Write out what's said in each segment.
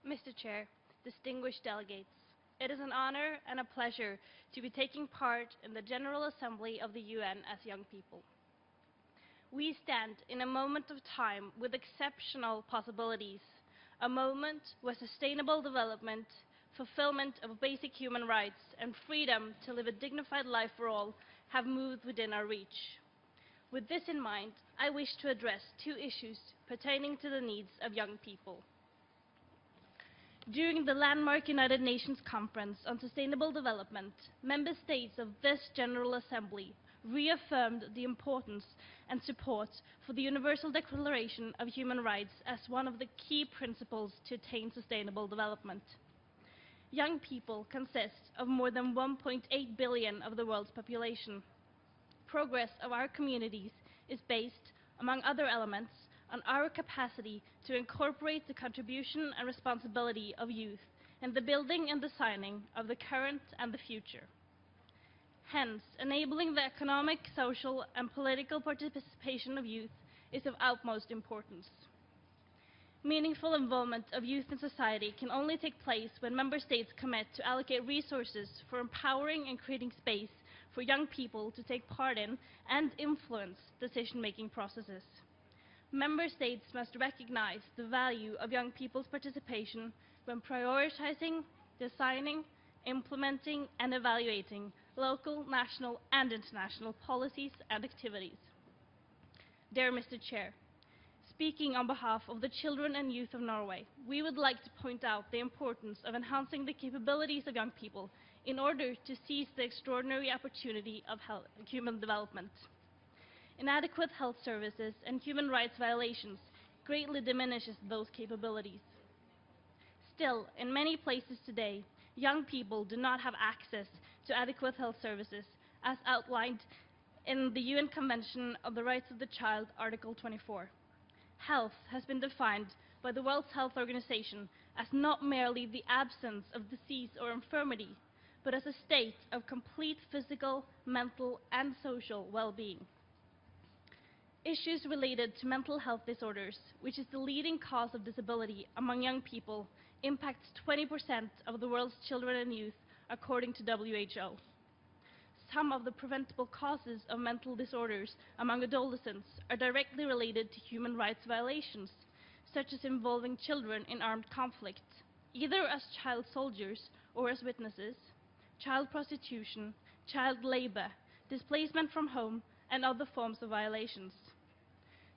Mr. Chair, distinguished delegates, it is an honor and a pleasure to be taking part in the General Assembly of the UN as young people. We stand in a moment of time with exceptional possibilities, a moment where sustainable development, fulfillment of basic human rights, and freedom to live a dignified life for all have moved within our reach. With this in mind, I wish to address two issues pertaining to the needs of young people. During the landmark United Nations Conference on Sustainable Development, member states of this General Assembly reaffirmed the importance and support for the Universal Declaration of Human Rights as one of the key principles to attain sustainable development. Young people consist of more than 1.8 billion of the world's population. Progress of our communities is based, among other elements, on our capacity to incorporate the contribution and responsibility of youth in the building and designing of the current and the future. Hence, enabling the economic, social, and political participation of youth is of utmost importance. Meaningful involvement of youth in society can only take place when member states commit to allocate resources for empowering and creating space for young people to take part in and influence decision-making processes. Member states must recognize the value of young people's participation when prioritizing, designing, implementing, and evaluating local, national, and international policies and activities. Dear Mr. Chair, speaking on behalf of the children and youth of Norway, we would like to point out the importance of enhancing the capabilities of young people in order to seize the extraordinary opportunity of human development. Inadequate health services and human rights violations greatly diminishes those capabilities. Still, in many places today, young people do not have access to adequate health services, as outlined in the UN Convention on the Rights of the Child, Article 24. Health has been defined by the World Health Organization as not merely the absence of disease or infirmity, but as a state of complete physical, mental, and social well-being. Issues related to mental health disorders, which is the leading cause of disability among young people, impacts 20% of the world's children and youth, according to WHO. Some of the preventable causes of mental disorders among adolescents are directly related to human rights violations, such as involving children in armed conflict, either as child soldiers or as witnesses, child prostitution, child labor, displacement from home, and other forms of violations.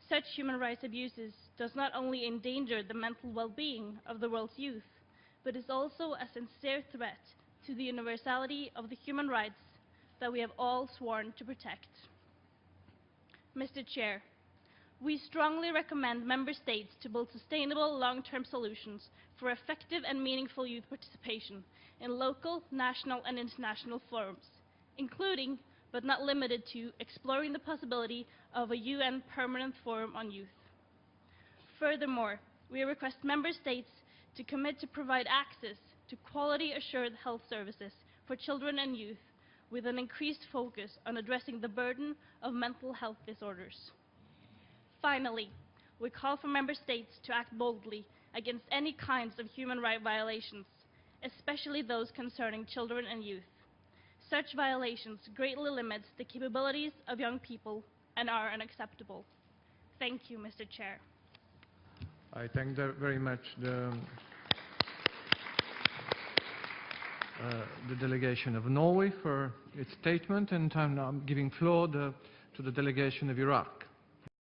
Such human rights abuses does not only endanger the mental well-being of the world's youth, but is also a sincere threat to the universality of the human rights that we have all sworn to protect. Mr. Chair, we strongly recommend member states to build sustainable long-term solutions for effective and meaningful youth participation in local, national, and international forums, including but not limited to exploring the possibility of a UN Permanent Forum on Youth. Furthermore, we request member states to commit to provide access to quality-assured health services for children and youth with an increased focus on addressing the burden of mental health disorders. Finally, we call for member states to act boldly against any kinds of human rights violations, especially those concerning children and youth. Such violations greatly limit the capabilities of young people and are unacceptable. Thank you, Mr. Chair. I thank very much the delegation of Norway for its statement, and I'm now giving floor to the delegation of Iraq.